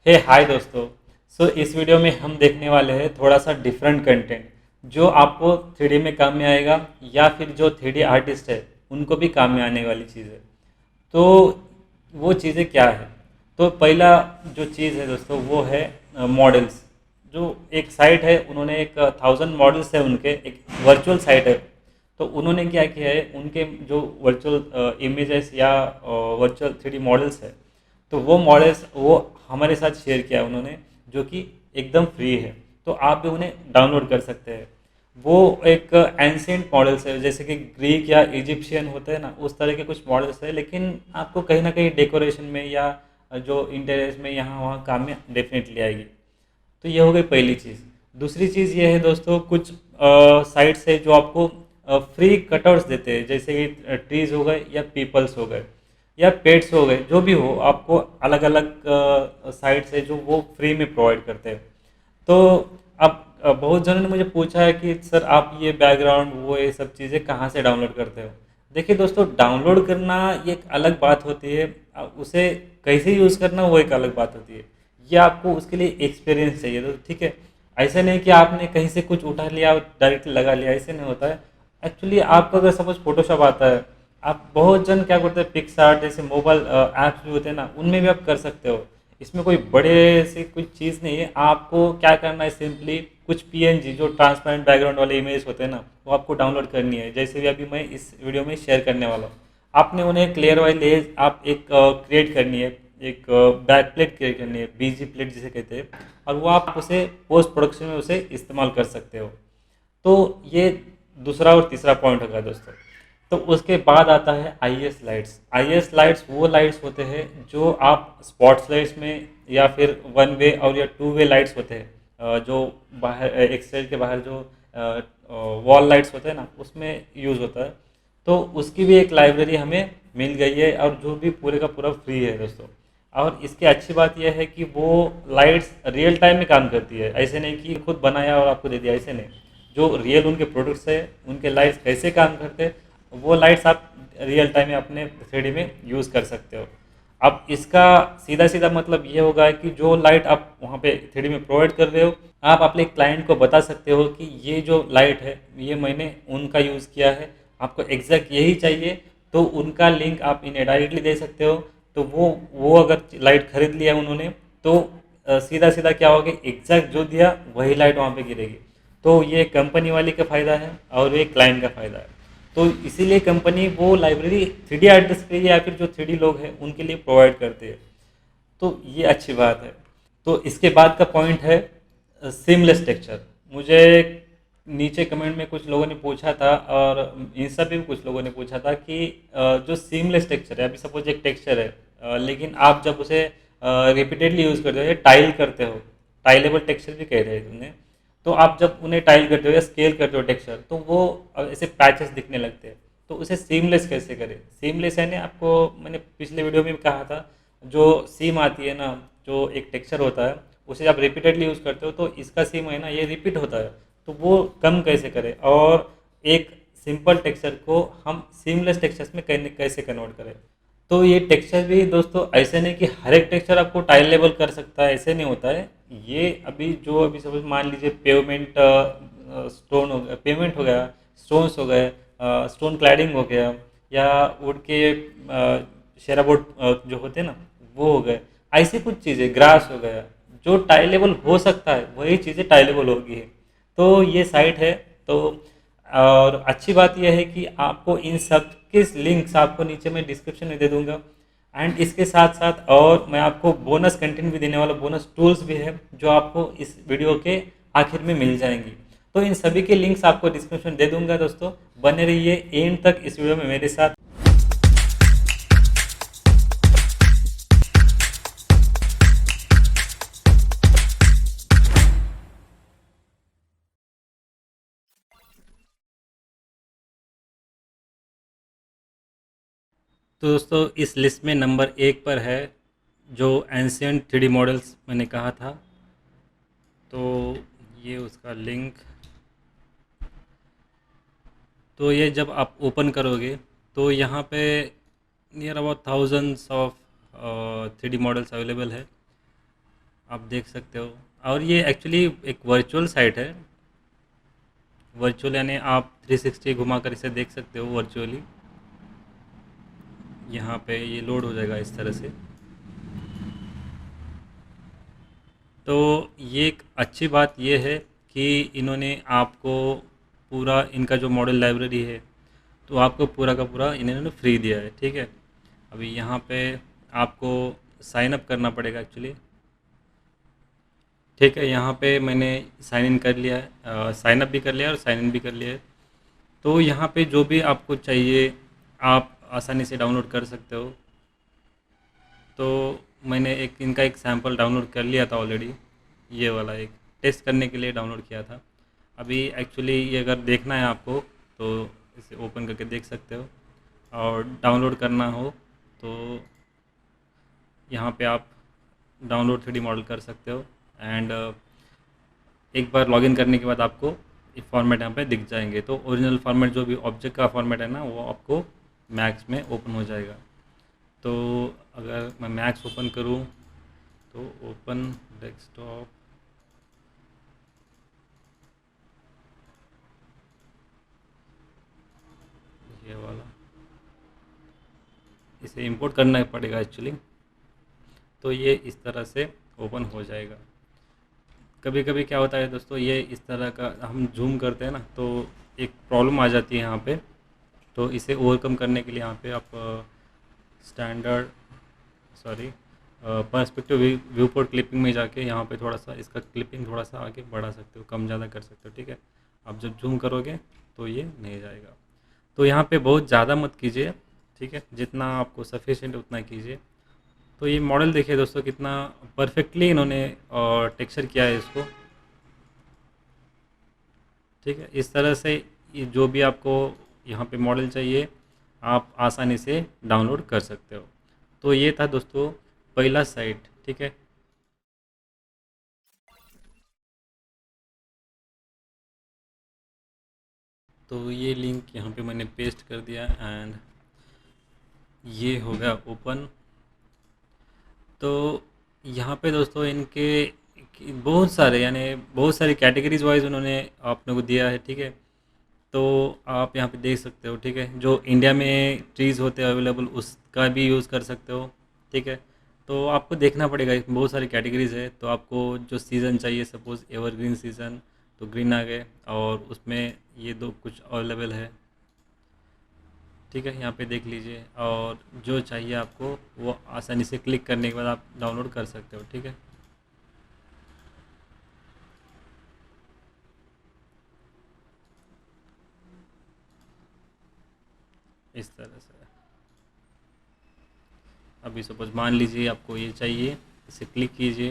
हे हाय दोस्तों। इस वीडियो में हम देखने वाले हैं थोड़ा सा डिफरेंट कंटेंट जो आपको थ्री में काम में आएगा या फिर जो थ्री आर्टिस्ट है उनको भी काम में आने वाली चीज़ है। तो वो चीज़ें क्या है? तो पहला जो चीज़ है दोस्तों वो है मॉडल्स। जो एक साइट है, उन्होंने एक 1000 मॉडल्स है उनके, एक वर्चुअल साइट है। तो उन्होंने क्या किया है, उनके जो वर्चुअल इमेजेस या वर्चुअल थ्री मॉडल्स है, तो वो मॉडल्स वो हमारे साथ शेयर किया उन्होंने, जो कि एकदम फ्री है। तो आप भी उन्हें डाउनलोड कर सकते हैं। वो एक एंशियंट मॉडल्स है, जैसे कि ग्रीक या इजिप्शियन होते हैं ना, उस तरह के कुछ मॉडल्स है, लेकिन आपको कहीं ना कहीं डेकोरेशन में या जो इंटीरियर्स में यहाँ वहाँ काम में डेफिनेटली आएगी। तो ये हो गई पहली चीज़। दूसरी चीज़ ये है दोस्तों, कुछ साइट्स है जो आपको फ्री कटआउट्स देते हैं, जैसे कि ट्रीज हो गए या पीपल्स हो गए या पेट्स हो गए, जो भी हो, आपको अलग अलग साइट्स है जो वो फ्री में प्रोवाइड करते हैं। तो अब बहुत जनों ने मुझे पूछा है कि सर आप ये बैकग्राउंड वो ये सब चीज़ें कहाँ से डाउनलोड करते हो? देखिए दोस्तों, डाउनलोड करना ये एक अलग बात होती है, उसे कैसे यूज़ करना वो एक अलग बात होती है। ये आपको उसके लिए एक्सपीरियंस चाहिए, तो ठीक है। ऐसे नहीं कि आपने कहीं से कुछ उठा लिया और डायरेक्टली लगा लिया, ऐसे नहीं होता है। एक्चुअली आपको अगर सपोज फोटोशॉप आता है, आप बहुत जन क्या करते हैं, पिक्सआर्ट जैसे मोबाइल ऐप्स भी होते हैं ना, उनमें भी आप कर सकते हो। इसमें कोई बड़े से कुछ चीज़ नहीं है। आपको क्या करना है, सिंपली कुछ पीएनजी जो ट्रांसपेरेंट बैकग्राउंड वाले इमेज होते हैं ना, वो आपको डाउनलोड करनी है, जैसे भी अभी मैं इस वीडियो में शेयर करने वाला हूँ। आपने उन्हें क्लियर वाइज लेज आप एक क्रिएट करनी है, एक बैक प्लेट क्रिएट करनी है, बीजी प्लेट जिसे कहते हैं, और वो आप उसे पोस्ट प्रोडक्शन में उसे इस्तेमाल कर सकते हो। तो ये दूसरा और तीसरा पॉइंट होगा दोस्तों। तो उसके बाद आता है आईएस लाइट्स। आईएस लाइट्स वो लाइट्स होते हैं जो आप स्पॉट्स लाइट्स में या फिर वन वे और या टू वे लाइट्स होते हैं, जो बाहर एक्सटेरियर के बाहर जो वॉल लाइट्स होते हैं ना, उसमें यूज़ होता है। तो उसकी भी एक लाइब्रेरी हमें मिल गई है, और जो भी पूरे का पूरा फ्री है दोस्तों। और इसकी अच्छी बात यह है कि वो लाइट्स रियल टाइम में काम करती है, ऐसे नहीं कि खुद बनाया और आपको दे दिया, ऐसे नहीं। जो रियल उनके प्रोडक्ट्स है, उनके लाइट्स कैसे काम करते हैं, वो लाइट्स आप रियल टाइम में अपने थ्री में यूज़ कर सकते हो। अब इसका सीधा सीधा मतलब ये होगा कि जो लाइट आप वहाँ पे थ्री में प्रोवाइड कर रहे हो, आप अपने क्लाइंट को बता सकते हो कि ये जो लाइट है ये मैंने उनका यूज़ किया है, आपको एग्जैक्ट यही चाहिए। तो उनका लिंक आप इन्हें डायरेक्टली दे सकते हो। तो वो अगर लाइट खरीद लिया उन्होंने, तो सीधा सीधा क्या होगा, एग्जैक्ट जो दिया वही लाइट वहाँ पे गिरेगी। तो ये कंपनी वाले का फ़ायदा है और ये क्लाइंट का फ़ायदा है। तो इसीलिए कंपनी वो लाइब्रेरी थ्री डी आर्टिस्ट के लिए या फिर जो थ्री डी लोग हैं उनके लिए प्रोवाइड करती है। तो ये अच्छी बात है। तो इसके बाद का पॉइंट है सीमलेस टेक्सचर। मुझे नीचे कमेंट में कुछ लोगों ने पूछा था, और इंस्टा पे भी कुछ लोगों ने पूछा था कि जो सीमलेस टेक्सचर है, अभी सपोज एक टेक्सचर है, लेकिन आप जब उसे रिपीटेडली यूज़ करते हो या टाइल करते हो, टाइलेबल टेक्सचर भी कह रहे हैं तुमने, तो आप जब उन्हें टाइल करते हो या स्केल करते हो टेक्सचर, तो वो ऐसे पैचेस दिखने लगते हैं। तो उसे सीमलेस कैसे करें? सीमलेस है ना, आपको मैंने पिछले वीडियो में भी कहा था, जो सीम आती है ना, जो एक टेक्सचर होता है, उसे आप रिपीटेडली यूज़ करते हो, तो इसका सीम है ना, ये रिपीट होता है। तो वो कम कैसे करें, और एक सिंपल टेक्सचर को हम सीमलेस टेक्सचर्स में कैसे कन्वर्ट करें? तो ये टेक्सचर भी दोस्तों ऐसे नहीं कि हर एक टेक्सचर आपको टाइल लेवल कर सकता है, ऐसे नहीं होता है। ये अभी सपोज मान लीजिए पेवमेंट स्टोन हो गया, पेमेंट हो गया, स्टोन्स हो गए, स्टोन क्लैडिंग हो गया, या वुड के शेराबोर्ड जो होते हैं ना, वो हो गए। ऐसी कुछ चीज़ें, ग्रास हो गया, जो टाइलेबल हो सकता है वही चीज़ें टाइलेबल होगी। तो ये साइट है। तो और अच्छी बात यह है कि आपको इन सब के लिंक्स आपको नीचे मैं डिस्क्रिप्शन में दे दूंगा। एंड इसके साथ साथ और मैं आपको बोनस कंटेंट भी देने वाला, बोनस टूल्स भी है जो आपको इस वीडियो के आखिर में मिल जाएंगी। तो इन सभी के लिंक्स आपको डिस्क्रिप्शन दे दूंगा दोस्तों। बने रहिए एंड तक इस वीडियो में मेरे साथ। तो दोस्तों, इस लिस्ट में नंबर 1 पर है जो एंशियंट थ्री डी मॉडल्स मैंने कहा था। तो ये उसका लिंक, तो ये जब आप ओपन करोगे तो यहाँ पे near about thousands of three D models available है। आप देख सकते हो। और ये एक्चुअली एक वर्चुअल साइट है। वर्चुअल यानी आप 360 घुमा कर इसे देख सकते हो वर्चुअली। यहाँ पे ये लोड हो जाएगा इस तरह से। तो ये एक अच्छी बात ये है कि इन्होंने आपको पूरा इनका जो मॉडल लाइब्रेरी है, तो आपको पूरा का पूरा इन्होंने फ्री दिया है, ठीक है। अभी यहाँ पे आपको साइन अप करना पड़ेगा एक्चुअली, ठीक है। यहाँ पे मैंने साइन इन कर लिया है, साइन अप भी कर लिया है और साइन इन भी कर लिया है। तो यहाँ पे जो भी आपको चाहिए आप आसानी से डाउनलोड कर सकते हो। तो मैंने एक इनका एक सैम्पल डाउनलोड कर लिया था ऑलरेडी, ये वाला एक टेस्ट करने के लिए डाउनलोड किया था। अभी एक्चुअली ये अगर देखना है आपको तो इसे ओपन करके देख सकते हो, और डाउनलोड करना हो तो यहाँ पे आप डाउनलोड 3D मॉडल कर सकते हो। एंड एक बार लॉगिन करने के बाद आपको ये फॉर्मेट यहाँ पे दिख जाएंगे। तो ओरिजिनल फॉर्मेट जो भी ऑब्जेक्ट का फॉर्मेट है ना, वो आपको मैक्स में ओपन हो जाएगा। तो अगर मैं मैक्स ओपन करूँ तो ओपन डेस्कटॉप, ये वाला, इसे इंपोर्ट करना पड़ेगा एक्चुअली। तो ये इस तरह से ओपन हो जाएगा। कभी कभी क्या होता है दोस्तों, ये इस तरह का हम जूम करते हैं ना, तो एक प्रॉब्लम आ जाती है यहाँ पे। तो इसे ओवरकम करने के लिए यहाँ पे आप standard sorry perspective view port clipping में जाके यहाँ पे थोड़ा सा इसका क्लिपिंग थोड़ा सा आगे बढ़ा सकते हो, कम ज़्यादा कर सकते हो, ठीक है। आप जब जूम करोगे तो ये नहीं जाएगा। तो यहाँ पे बहुत ज़्यादा मत कीजिए, ठीक है, जितना आपको सफिशिएंट उतना कीजिए। तो ये मॉडल देखिए दोस्तों, कितना परफेक्टली इन्होंने टेक्सचर किया है इसको, ठीक है। इस तरह से ये जो भी आपको यहाँ पे मॉडल चाहिए आप आसानी से डाउनलोड कर सकते हो। तो ये था दोस्तों पहला साइट, ठीक है। तो ये लिंक यहाँ पे मैंने पेस्ट कर दिया एंड ये हो गया ओपन। तो यहाँ पे दोस्तों इनके बहुत सारे यानी बहुत सारी कैटेगरीज वाइज उन्होंने आपने को दिया है, ठीक है। तो आप यहाँ पे देख सकते हो, ठीक है, जो इंडिया में ट्रीज़ होते हैं अवेलेबल उसका भी यूज़ कर सकते हो, ठीक है। तो आपको देखना पड़ेगा, बहुत सारी कैटेगरीज है। तो आपको जो सीज़न चाहिए, सपोज़ एवरग्रीन सीज़न, तो ग्रीन आ गए, और उसमें ये दो कुछ अवेलेबल है, ठीक है। यहाँ पे देख लीजिए, और जो चाहिए आपको वो आसानी से क्लिक करने के बाद आप डाउनलोड कर सकते हो, ठीक है। इस तरह से अभी सपोज मान लीजिए आपको ये चाहिए, इसे क्लिक कीजिए,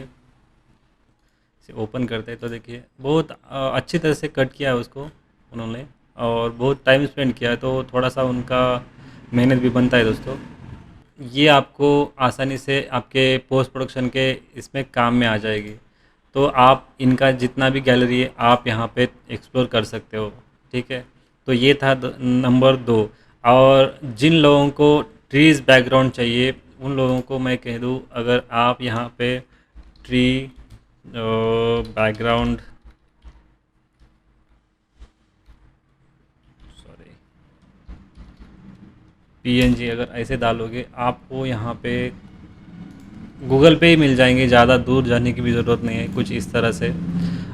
इसे ओपन करते हैं तो देखिए बहुत अच्छी तरह से कट किया है उसको उन्होंने, और बहुत टाइम स्पेंड किया है, तो थोड़ा सा उनका मेहनत भी बनता है दोस्तों। ये आपको आसानी से आपके पोस्ट प्रोडक्शन के इसमें काम में आ जाएगी। तो आप इनका जितना भी गैलरी है आप यहाँ पे एक्सप्लोर कर सकते हो, ठीक है। तो ये था नंबर 2। और जिन लोगों को ट्रीज़ बैकग्राउंड चाहिए उन लोगों को मैं कह दूँ, अगर आप यहाँ पे ट्री बैकग्राउंड सॉरी पीएनजी अगर ऐसे डालोगे आपको यहाँ पे गूगल पे ही मिल जाएंगे, ज़्यादा दूर जाने की भी ज़रूरत नहीं है, कुछ इस तरह से।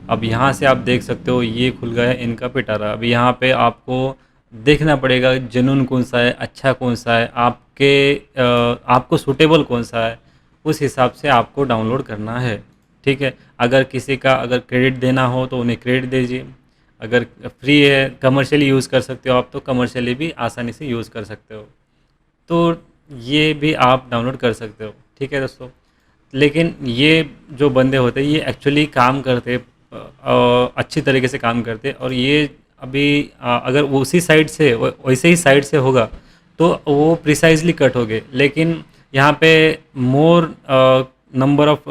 अब यहाँ से आप देख सकते हो ये खुल गया है इनका पिटारा। अभी यहाँ पे आपको देखना पड़ेगा जेन्युइन कौन सा है, अच्छा कौन सा है, आपको सूटेबल कौन सा है, उस हिसाब से आपको डाउनलोड करना है, ठीक है। अगर किसी का अगर क्रेडिट देना हो तो उन्हें क्रेडिट दीजिए, अगर फ्री है कमर्शियली यूज़ कर सकते हो आप तो कमर्शियली भी आसानी से यूज़ कर सकते हो। तो ये भी आप डाउनलोड कर सकते हो, ठीक है दोस्तों। लेकिन ये जो बंदे होते हैं ये एक्चुअली काम करते अच्छी तरीके से काम करते, और ये अभी अगर उसी साइड से वैसे ही साइड से होगा तो वो प्रिसाइजली कट हो गए। लेकिन यहाँ पे मोर नंबर ऑफ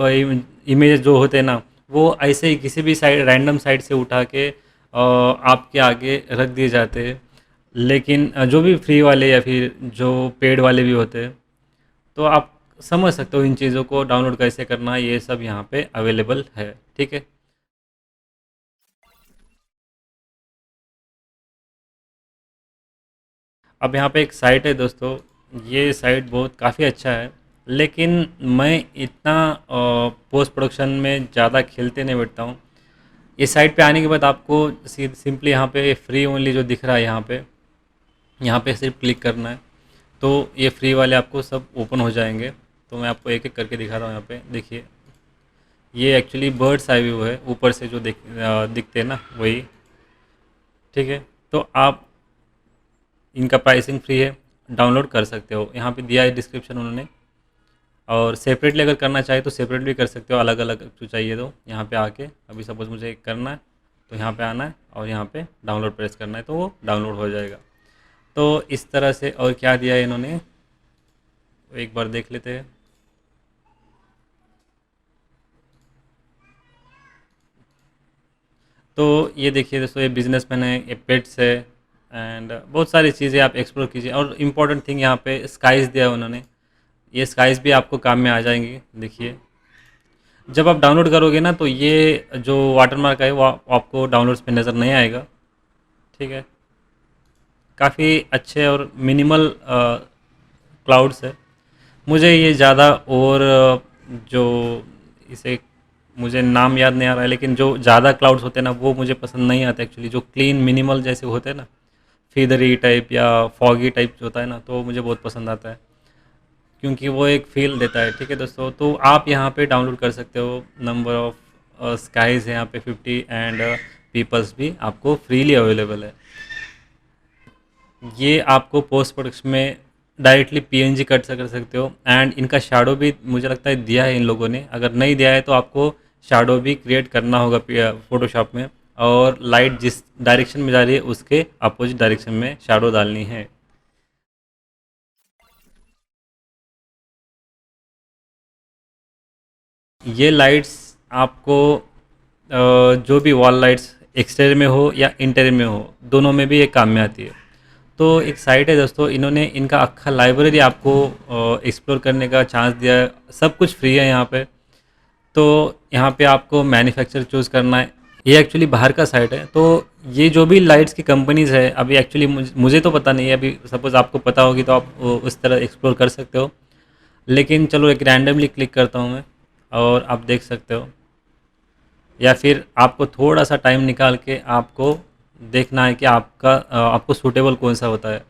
इमेज जो होते हैं ना, वो ऐसे ही किसी भी साइड रैंडम साइड से उठा के आपके आगे रख दिए जाते हैं। लेकिन जो भी फ्री वाले या फिर जो पेड वाले भी होते हैं, तो आप समझ सकते हो इन चीज़ों को डाउनलोड कैसे करना है, ये सब यहाँ पे अवेलेबल है। ठीक है। अब यहाँ पे एक साइट है दोस्तों, ये साइट बहुत काफ़ी अच्छा है, लेकिन मैं इतना पोस्ट प्रोडक्शन में ज़्यादा खेलते नहीं बैठता हूँ। इस साइट पे आने के बाद आपको सिंपली यहाँ पे फ्री ओनली जो दिख रहा है, यहाँ पे सिर्फ क्लिक करना है, तो ये फ्री वाले आपको सब ओपन हो जाएंगे। तो मैं आपको एक एक करके दिखा रहा हूँ। यहाँ पे देखिए, ये एक्चुअली बर्ड्स आई व्यू है, ऊपर से जो दिखते हैं ना, वही। ठीक है। तो आप, इनका प्राइसिंग फ्री है, डाउनलोड कर सकते हो, यहाँ पे दिया है डिस्क्रिप्शन उन्होंने। और सेपरेटली अगर करना चाहे तो सेपरेट भी कर सकते हो, अलग अलग जो चाहिए तो यहाँ पे आके, अभी सपोज मुझे करना है तो यहाँ पे आना है और यहाँ पे डाउनलोड प्रेस करना है, तो वो डाउनलोड हो जाएगा। तो इस तरह से, और क्या दिया है इन्होंने, एक बार देख लेते हैं। तो ये देखिए दोस्तों, ये बिजनेसमैन है, ये पेट्स है, एंड बहुत सारी चीज़ें आप एक्सप्लोर कीजिए। और इम्पोर्टेंट थिंग यहाँ पे स्काइज़ दिया है उन्होंने, ये स्काइज़ भी आपको काम में आ जाएंगी। देखिए, जब आप डाउनलोड करोगे ना, तो ये जो वाटरमार्क है वो आपको डाउनलोड्स पे नज़र नहीं आएगा। ठीक है। काफ़ी अच्छे और मिनिमल क्लाउड्स है। मुझे ये ज़्यादा, और जो इसे, मुझे नाम याद नहीं आ रहा है, लेकिन जो ज़्यादा क्लाउड्स होते हैं ना, वो मुझे पसंद नहीं आते एक्चुअली। जो क्लीन मिनिमल जैसे होते हैं ना, फीदरी टाइप या फॉगी टाइप जो होता है ना, तो वो मुझे बहुत पसंद आता है, क्योंकि वो एक फील देता है। ठीक है दोस्तों, तो आप यहाँ पे डाउनलोड कर सकते हो। नंबर ऑफ़ स्काइज़ है यहाँ पे 50, एंड पीपल्स भी आपको फ्रीली अवेलेबल है। ये आपको पोस्ट प्रोडक्शन में डायरेक्टली पीएनजी कट कर सकते हो, एंड इनका शैडो भी मुझे लगता है दिया है इन लोगों ने। अगर नहीं दिया है तो आपको शैडो भी क्रिएट करना होगा फोटोशॉप में, और लाइट जिस डायरेक्शन में जा रही है उसके अपोजिट डायरेक्शन में शैडो डालनी है। ये लाइट्स आपको जो भी वॉल लाइट्स एक्सटीरियर में हो या इंटीरियर में हो, दोनों में भी ये काम में आती है। तो एक साइट है दोस्तों, इन्होंने इनका अक्खा लाइब्रेरी आपको एक्सप्लोर करने का चांस दिया है। सब कुछ फ्री है यहाँ पे। तो यहाँ पे आपको मैन्युफैक्चर चूज़ करना है। ये एक्चुअली बाहर का साइट है। तो ये जो भी लाइट्स की कंपनीज़ है, अभी एक्चुअली मुझे तो पता नहीं है, अभी सपोज़ आपको पता होगी तो आप उस तरह एक्सप्लोर कर सकते हो। लेकिन चलो, एक रैंडमली क्लिक करता हूँ मैं, और आप देख सकते हो। या फिर आपको थोड़ा सा टाइम निकाल के आपको देखना है कि आपको सूटेबल कौन सा होता है।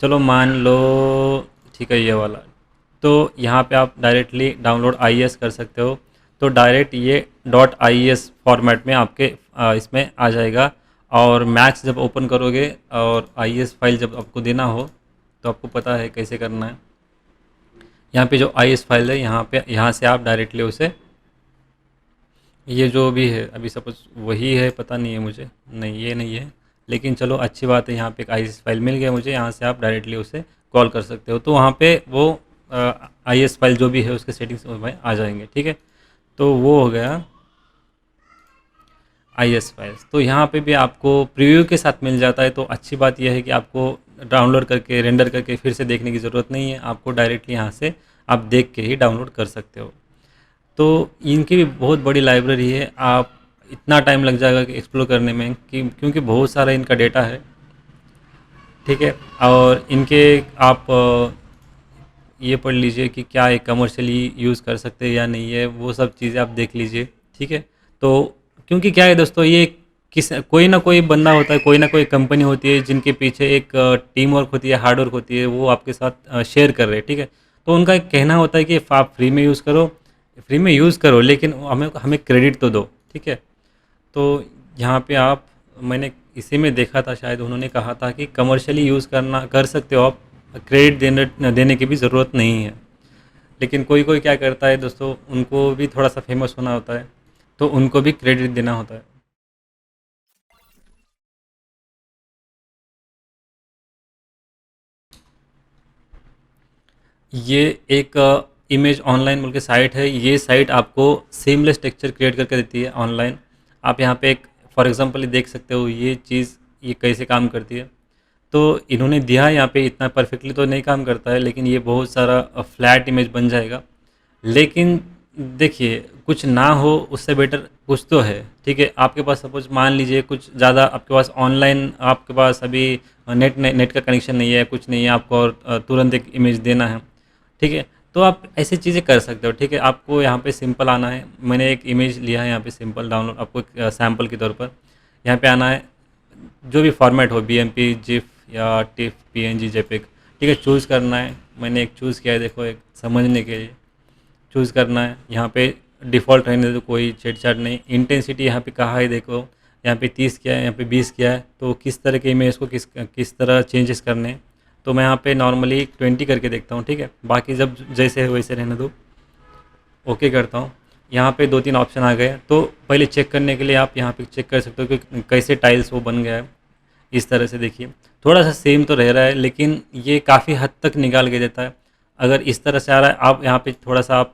चलो मान लो, ठीक है, ये वाला। तो यहाँ पे आप डायरेक्टली डाउनलोड आईएस कर सकते हो। तो डायरेक्ट ये डॉट आईएस फॉर्मेट में आपके इसमें आ जाएगा। और मैक्स जब ओपन करोगे और आईएस फाइल जब आपको देना हो, तो आपको पता है कैसे करना है। यहाँ पे जो आईएस फाइल है, यहाँ से आप डायरेक्टली उसे, ये जो भी है अभी सपोज वही है, पता नहीं है मुझे, नहीं ये नहीं है, लेकिन चलो अच्छी बात है, यहाँ पे एक आईएस फाइल मिल गया मुझे, यहाँ से आप डायरेक्टली उसे कॉल कर सकते हो। तो वहाँ पे वो आईएस फाइल जो भी है उसके सेटिंग्स में आ जाएंगे। ठीक है। तो वो हो गया आईएस फाइल्स। तो यहाँ पे भी आपको प्रीव्यू के साथ मिल जाता है। तो अच्छी बात यह है कि आपको डाउनलोड करके रेंडर करके फिर से देखने की ज़रूरत नहीं है, आपको डायरेक्टली यहाँ से आप देख के ही डाउनलोड कर सकते हो। तो इनकी भी बहुत बड़ी लाइब्रेरी है। आप, इतना टाइम लग जाएगा कि एक्सप्लोर करने में, कि क्योंकि बहुत सारा इनका डेटा है। ठीक है। और इनके आप ये पढ़ लीजिए कि क्या ये कमर्शियली यूज़ कर सकते हैं या नहीं है, वो सब चीज़ें आप देख लीजिए। ठीक है। तो क्योंकि क्या है दोस्तों, ये कोई ना कोई बंदा होता है, कोई ना कोई कंपनी होती है जिनके पीछे एक टीम वर्क होती है, हार्ड वर्क होती है, वो आपके साथ शेयर कर रहे हैं। ठीक है। तो उनका एक कहना होता है कि आप फ्री में यूज़ करो, फ्री में यूज़ करो, लेकिन हमें हमें क्रेडिट तो दो। ठीक है। तो यहाँ पे आप, मैंने इसी में देखा था, शायद उन्होंने कहा था कि कमर्शियली यूज़ करना कर सकते हो आप, क्रेडिट देने देने की भी ज़रूरत नहीं है। लेकिन कोई कोई क्या करता है दोस्तों, उनको भी थोड़ा सा फेमस होना होता है, तो उनको भी क्रेडिट देना होता है। ये एक इमेज ऑनलाइन बोल के साइट है। ये साइट आपको सीमलेस टेक्सचर क्रिएट करके देती है ऑनलाइन। आप यहाँ पे एक, फॉर एग्जांपल, देख सकते हो ये चीज़, ये कैसे काम करती है। तो इन्होंने दिया है यहाँ पे, इतना परफेक्टली तो नहीं काम करता है, लेकिन ये बहुत सारा फ्लैट इमेज बन जाएगा। लेकिन देखिए, कुछ ना हो उससे बेटर कुछ तो है। ठीक है, आपके पास सपोज मान लीजिए कुछ ज़्यादा आपके पास ऑनलाइन, आपके पास अभी नेट का कनेक्शन नहीं है, कुछ नहीं है आपको, और तुरंत एक इमेज देना है। ठीक है, तो आप ऐसी चीज़ें कर सकते हो। ठीक है, आपको यहाँ पे सिंपल आना है। मैंने एक इमेज लिया है यहाँ पे सिंपल डाउनलोड, आपको एक सैम्पल के तौर पर यहाँ पे आना है। जो भी फॉर्मेट हो, बीएमपी, जिफ या टिफ, पीएनजी, जेपेग, ठीक है, चूज़ करना है। मैंने एक चूज़ किया है, देखो, एक समझने के लिए चूज़ करना है। यहाँ पे डिफ़ॉल्ट रहने दो, कोई छेड़छाड़ नहीं। इंटेंसिटी यहाँ पे कहा है, देखो, यहाँ पे 30 किया है, यहाँ पे 20 किया है। तो किस तरह के इमेज को किस तरह चेंजेस करने हैं, तो मैं यहाँ पे नॉर्मली 20 करके देखता हूँ। ठीक है, बाकी जब जैसे है वैसे रहने दो। ओके करता हूँ। यहाँ पे 2-3 ऑप्शन आ गए, तो पहले चेक करने के लिए आप यहाँ पे चेक कर सकते हो कि कैसे टाइल्स वो बन गया है। इस तरह से देखिए, थोड़ा सा सेम तो रह रहा है, लेकिन ये काफ़ी हद तक निकाल के देता है। अगर इस तरह से आ रहा है, आप यहाँ पे थोड़ा सा आप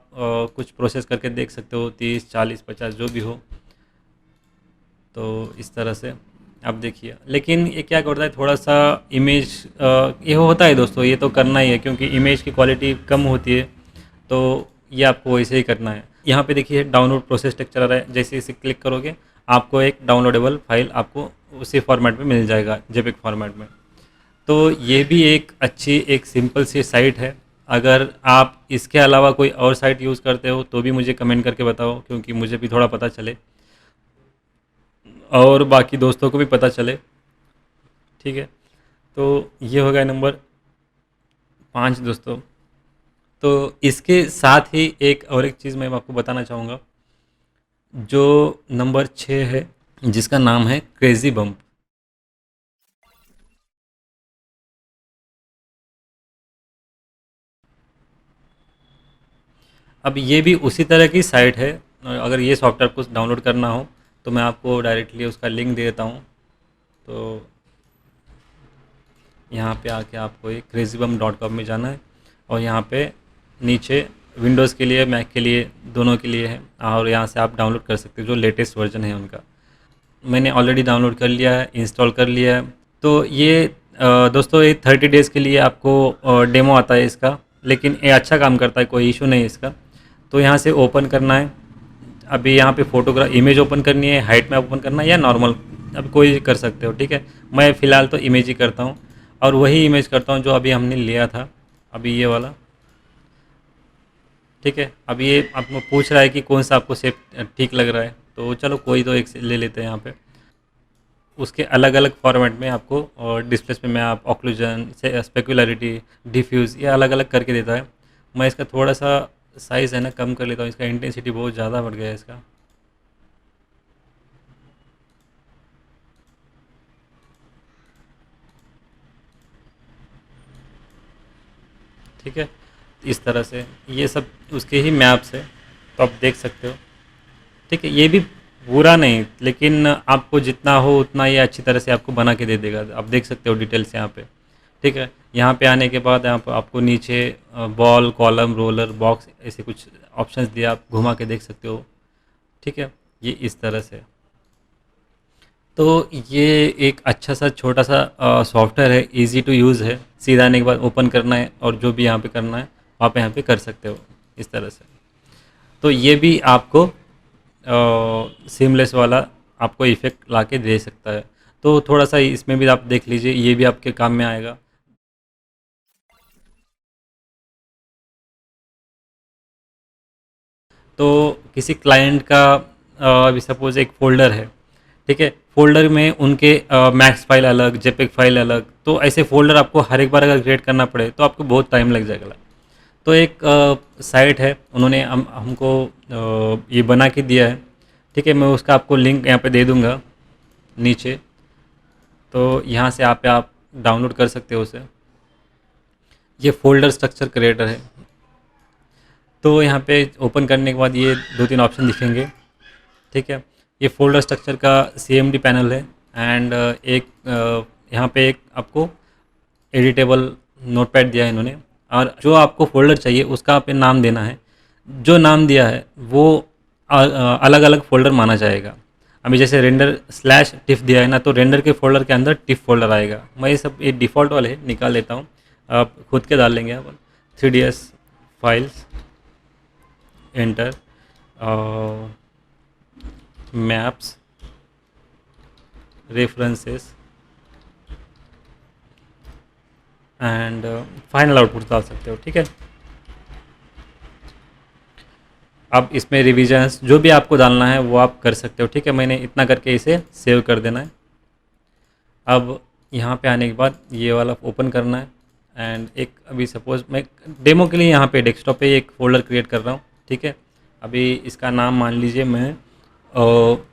कुछ प्रोसेस करके देख सकते हो, 30, 40, 50 जो भी हो। तो इस तरह से आप देखिए, लेकिन ये क्या करता है, थोड़ा सा इमेज, ये होता है दोस्तों, ये तो करना ही है क्योंकि इमेज की क्वालिटी कम होती है। तो ये आपको वैसे ही करना है। यहाँ पे देखिए डाउनलोड प्रोसेस टेक चला रहा है, जैसे इसे क्लिक करोगे आपको एक डाउनलोडेबल फाइल आपको उसी फॉर्मेट में मिल जाएगा, जेपिग फॉर्मेट में। तो ये भी एक अच्छी, एक सिंपल सी साइट है। अगर आप इसके अलावा कोई और साइट यूज़ करते हो तो भी मुझे कमेंट करके बताओ, क्योंकि मुझे भी थोड़ा पता चले और बाकी दोस्तों को भी पता चले। ठीक है, तो ये हो गया नंबर 5 दोस्तों। तो इसके साथ ही एक और एक चीज़ मैं आपको बताना चाहूँगा, जो नंबर 6 है, जिसका नाम है क्रेज़ी बम्प। अब ये भी उसी तरह की साइट है। अगर ये सॉफ्टवेयर को डाउनलोड करना हो तो मैं आपको डायरेक्टली उसका लिंक दे देता हूँ। तो यहाँ पे आके आपको ये crazybump.com में जाना है, और यहाँ पे नीचे विंडोज़ के लिए, मैक के लिए, दोनों के लिए है, और यहाँ से आप डाउनलोड कर सकते हो जो लेटेस्ट वर्जन है उनका। मैंने ऑलरेडी डाउनलोड कर लिया है, इंस्टॉल कर लिया है। तो ये दोस्तों, ये 30 डेज़ के लिए आपको डेमो आता है इसका, लेकिन ये अच्छा काम करता है, कोई इशू नहीं है इसका। तो यहाँ से ओपन करना है। अभी यहाँ पे फोटोग्राफ इमेज ओपन करनी है, हाइट में ओपन करना है या नॉर्मल, अब कोई कर सकते हो। ठीक है, मैं फ़िलहाल तो इमेज ही करता हूँ, और वही इमेज करता हूँ जो अभी हमने लिया था, अभी ये वाला। ठीक है, अब ये आपको पूछ रहा है कि कौन सा आपको शेप ठीक लग रहा है, तो चलो कोई तो एक से ले लेते हैं यहाँ पे। उसके अलग अलग फॉर्मेट में आपको, और डिस्प्लेस में आप ऑक्लूजन से स्पेकुलरिटी, डिफ्यूज़, ये अलग अलग करके देता है। मैं इसका थोड़ा सा साइज़ है ना कम कर लेता हूँ, इसका इंटेंसिटी बहुत ज़्यादा बढ़ गया है इसका। ठीक है, इस तरह से ये सब उसके ही मैप्स है, तो आप देख सकते हो। ठीक है, ये भी बुरा नहीं, लेकिन आपको जितना हो उतना ये अच्छी तरह से आपको बना के दे देगा। आप देख सकते हो डिटेल्स यहाँ पे। ठीक है, यहाँ पे आने के बाद यहाँ पर आपको नीचे बॉल, कॉलम, रोलर, बॉक्स, ऐसे कुछ ऑप्शंस दिया, आप घुमा के देख सकते हो। ठीक है, ये इस तरह से। तो ये एक अच्छा सा छोटा सा सॉफ्टवेयर है, इजी टू यूज़ है। सीधा आने के बाद ओपन करना है, और जो भी यहाँ पे करना है आप यहाँ पे कर सकते हो, इस तरह से। तो ये भी आपको सीमलेस वाला आपको इफ़ेक्ट ला के दे सकता है। तो थोड़ा सा इसमें भी आप देख लीजिए, ये भी आपके काम में आएगा। तो किसी क्लाइंट का अभी सपोज़ एक फ़ोल्डर है। ठीक है, फ़ोल्डर में उनके मैक्स फाइल अलग, जेपेग फाइल अलग, तो ऐसे फ़ोल्डर आपको हर एक बार अगर क्रिएट करना पड़े तो आपको बहुत टाइम लग जाएगा। तो एक साइट है, उन्होंने हमको ये बना के दिया है। ठीक है, मैं उसका आपको लिंक यहाँ पे दे दूँगा नीचे। तो यहाँ से आप डाउनलोड कर सकते हो उसे। ये फ़ोल्डर स्ट्रक्चर क्रिएटर है। तो यहाँ पे ओपन करने के बाद ये 2-3 ऑप्शन दिखेंगे। ठीक है, ये फ़ोल्डर स्ट्रक्चर का CMD पैनल है। एंड एक यहाँ पे एक आपको एडिटेबल नोटपैड दिया है इन्होंने, और जो आपको फ़ोल्डर चाहिए उसका आप नाम देना है। जो नाम दिया है वो अलग अलग फ़ोल्डर माना जाएगा। अभी जैसे रेंडर स्लैश टिफ दिया है ना, तो रेंडर के फोल्डर के अंदर टिफ फोल्डर आएगा। मैं ये सब ये डिफ़ॉल्ट वाले निकाल लेता हूँ, आप खुद के डाल लेंगे आप। 3ds files, enter, maps, references and final output डाल सकते हो, ठीक है। अब इसमें रिविजन्स जो भी आपको डालना है वो आप कर सकते हो, ठीक है। मैंने इतना करके इसे सेव कर देना है। अब यहाँ पे आने के बाद ये वाला ओपन करना है एंड एक अभी सपोज़ मैं डेमो के लिए यहाँ पे डेस्कटॉप पे एक फ़ोल्डर क्रिएट कर रहा हूँ, ठीक है। अभी इसका नाम मान लीजिए मैं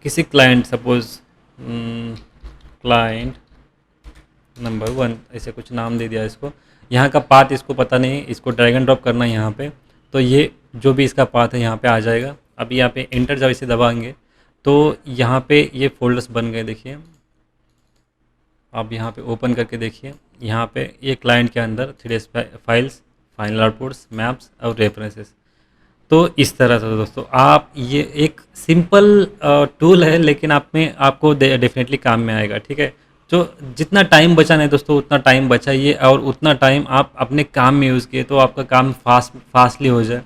किसी क्लाइंट, सपोज़ क्लाइंट नंबर 1 ऐसे कुछ नाम दे दिया इसको। यहाँ का पाथ इसको पता नहीं, इसको ड्रैग एंड ड्रॉप करना है यहाँ पे, तो ये जो भी इसका पाथ है यहाँ पे आ जाएगा। अभी यहाँ पे एंटर जब इसे दबाएंगे तो यहाँ पे ये फोल्डर्स बन गए, देखिए। आप यहाँ पे ओपन करके देखिए, यहाँ पे ये क्लाइंट के अंदर 3ds files, final outputs, maps और रेफरेंसेस। तो इस तरह से दोस्तों आप, ये एक सिंपल टूल है लेकिन आप में आपको डेफिनेटली काम में आएगा, ठीक है। जो जितना टाइम बचाना है दोस्तों उतना टाइम बचाइए और उतना टाइम आप अपने काम में यूज़ किए तो आपका काम फास्टली हो जाए।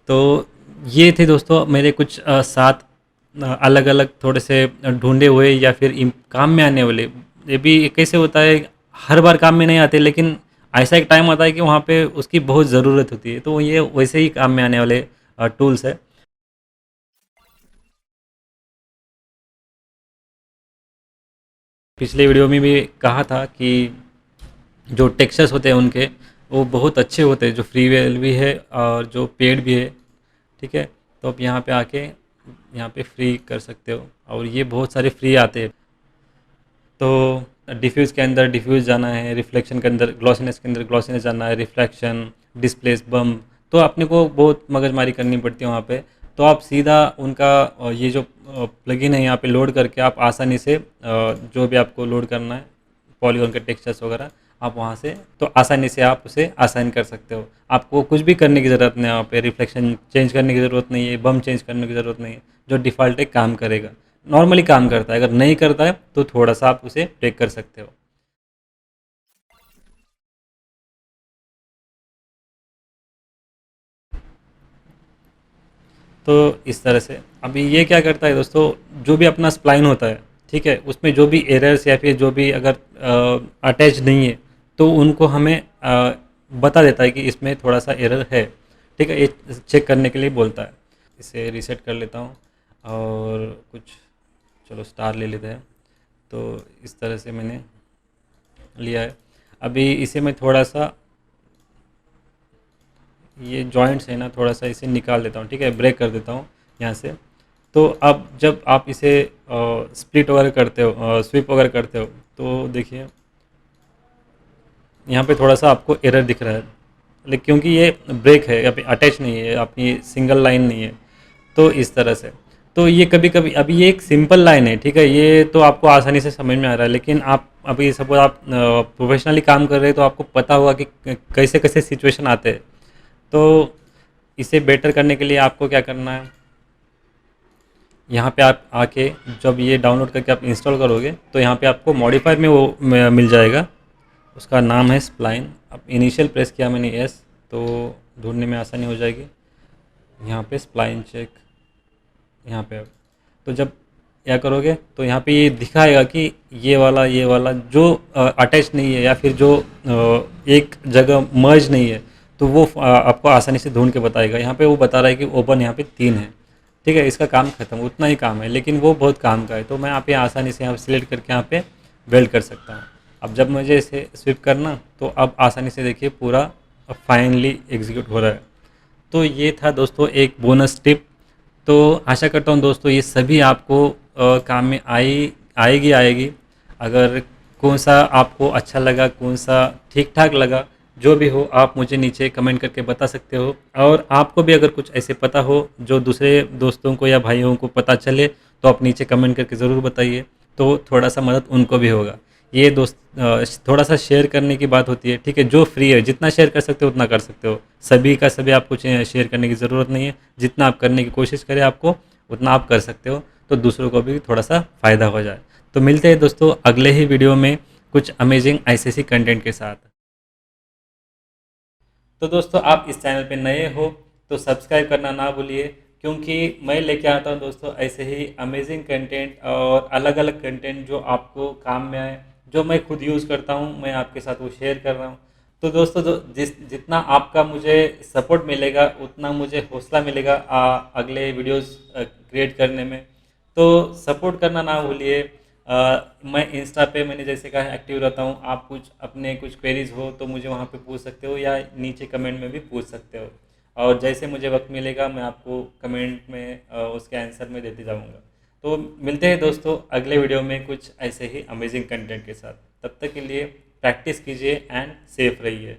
तो ये थे दोस्तों मेरे कुछ 7 अलग अलग थोड़े से ढूंढे हुए या फिर काम में आने वाले। ये भी कैसे होता है, हर बार काम में नहीं आते लेकिन ऐसा एक टाइम आता है कि वहाँ पे उसकी बहुत ज़रूरत होती है, तो ये वैसे ही काम में आने वाले टूल्स है। पिछले वीडियो में भी कहा था कि जो टेक्सचर्स होते हैं उनके वो बहुत अच्छे होते हैं, जो फ्री वेल भी है और जो पेड भी है, ठीक है। तो आप यहाँ पे आके यहाँ पे फ्री कर सकते हो और ये बहुत सारे फ्री आते हैं। तो डिफ्यूज़ के अंदर डिफ्यूज़ जाना है, रिफ्लेक्शन के अंदर ग्लॉसीनेस के अंदर ग्लॉसीनेस जाना है, रिफ्लेक्शन, डिस्प्लेस, बम, तो अपने को बहुत मगजमारी करनी पड़ती है वहाँ पे। तो आप सीधा उनका ये जो प्लगइन है यहाँ पे लोड करके आप आसानी से जो भी आपको लोड करना है पॉलीगॉन के टेक्सचर्स वगैरह, आप वहाँ से तो आसानी से आप उसे असाइन कर सकते हो। आपको कुछ भी करने की ज़रूरत नहीं है, वहाँ पे रिफ्लेक्शन चेंज करने की ज़रूरत नहीं है, बम चेंज करने की ज़रूरत नहीं है। जो डिफ़ॉल्ट है काम करेगा, नॉर्मली काम करता है। अगर नहीं करता है तो थोड़ा सा आप उसे टेक कर सकते हो। तो इस तरह से अभी ये क्या करता है दोस्तों, जो भी अपना स्प्लाइन होता है, ठीक है, उसमें जो भी एरर्स या फिर जो भी अगर अटैच नहीं है तो उनको हमें बता देता है कि इसमें थोड़ा सा एरर है, ठीक है। ये चेक करने के लिए बोलता है। इसे रीसेट कर लेता हूँ और कुछ, चलो स्टार ले लेते हैं। तो इस तरह से मैंने लिया है। अभी इसे मैं थोड़ा सा, ये जॉइंट्स है ना, थोड़ा सा इसे निकाल देता हूँ, ठीक है, ब्रेक कर देता हूँ यहाँ से। तो अब जब आप इसे स्प्लिट वगैरह करते हो, स्विप वगैरह करते हो, तो देखिए यहाँ पे थोड़ा सा आपको एरर दिख रहा है, लेकिन क्योंकि ये ब्रेक है या फिर अटैच नहीं है, अपनी सिंगल लाइन नहीं है, तो इस तरह से। तो ये कभी कभी, अभी ये एक सिंपल लाइन है, ठीक है, ये तो आपको आसानी से समझ में आ रहा है। लेकिन आप अभी सपोज आप प्रोफेशनली काम कर रहे हैं तो आपको पता होगा कि कैसे कैसे सिचुएशन आते हैं। तो इसे बेटर करने के लिए आपको क्या करना है, यहाँ पे आप आके जब ये डाउनलोड करके आप इंस्टॉल करोगे तो यहाँ पे आपको मॉडिफायर में वो मिल जाएगा, उसका नाम है स्प्लाइन। अब इनिशियल प्रेस किया मैंने एस, तो ढूंढने में आसानी हो जाएगी। यहाँ पे स्प्लाइन चेक, यहाँ पे तो जब क्या करोगे तो यहाँ पे ये दिखाएगा कि ये वाला जो अटैच नहीं है या फिर जो एक जगह मर्ज नहीं है, तो वो आपको आसानी से ढूंढ के बताएगा। यहाँ पे वो बता रहा है कि ओपन यहाँ पे 3 है, ठीक है, इसका काम खत्म, उतना ही काम है, लेकिन वो बहुत काम का है। तो मैं यहाँ पे आसानी से यहाँ सिलेक्ट करके यहाँ पे वेल्ड कर सकता हूँ। अब जब मुझे इसे स्विप करना, तो अब आसानी से देखिए पूरा फाइनली एग्जीक्यूट हो रहा है। तो ये था दोस्तों एक बोनस टिप। तो आशा करता हूँ दोस्तों ये सभी आपको काम में आएगी। अगर कौन सा आपको अच्छा लगा, कौन सा ठीक ठाक लगा, जो भी हो आप मुझे नीचे कमेंट करके बता सकते हो। और आपको भी अगर कुछ ऐसे पता हो जो दूसरे दोस्तों को या भाइयों को पता चले, तो आप नीचे कमेंट करके ज़रूर बताइए, तो थोड़ा सा मदद उनको भी होगा। ये दोस्त थोड़ा सा शेयर करने की बात होती है, ठीक है, जो फ्री है जितना शेयर कर सकते हो उतना कर सकते हो। सभी का सभी आपको शेयर करने की ज़रूरत नहीं है, जितना आप करने की कोशिश करें आपको उतना आप कर सकते हो। तो दूसरों को भी थोड़ा सा फ़ायदा हो जाए। तो मिलते हैं दोस्तों अगले ही वीडियो में कुछ अमेजिंग ICC कंटेंट के साथ। तो दोस्तों आप इस चैनल पे नए हो तो सब्सक्राइब करना ना भूलिए, क्योंकि मैं लेके आता हूँ दोस्तों ऐसे ही अमेजिंग कंटेंट और अलग अलग कंटेंट जो आपको काम में आए, जो मैं खुद यूज़ करता हूँ मैं आपके साथ वो शेयर कर रहा हूँ। तो दोस्तों जितना आपका मुझे सपोर्ट मिलेगा उतना मुझे हौसला मिलेगा अगले वीडियोस क्रिएट करने में। तो सपोर्ट करना ना भूलिए। मैं इंस्टा पे मैंने जैसे कहा एक्टिव रहता हूँ, आप कुछ अपने कुछ क्वेरीज हो तो मुझे वहाँ पे पूछ सकते हो या नीचे कमेंट में भी पूछ सकते हो, और जैसे मुझे वक्त मिलेगा मैं आपको कमेंट में उसके आंसर में देते जाऊँगा। तो मिलते हैं दोस्तों अगले वीडियो में कुछ ऐसे ही अमेजिंग कंटेंट के साथ। तब तक के लिए प्रैक्टिस कीजिए एंड सेफ रहिए।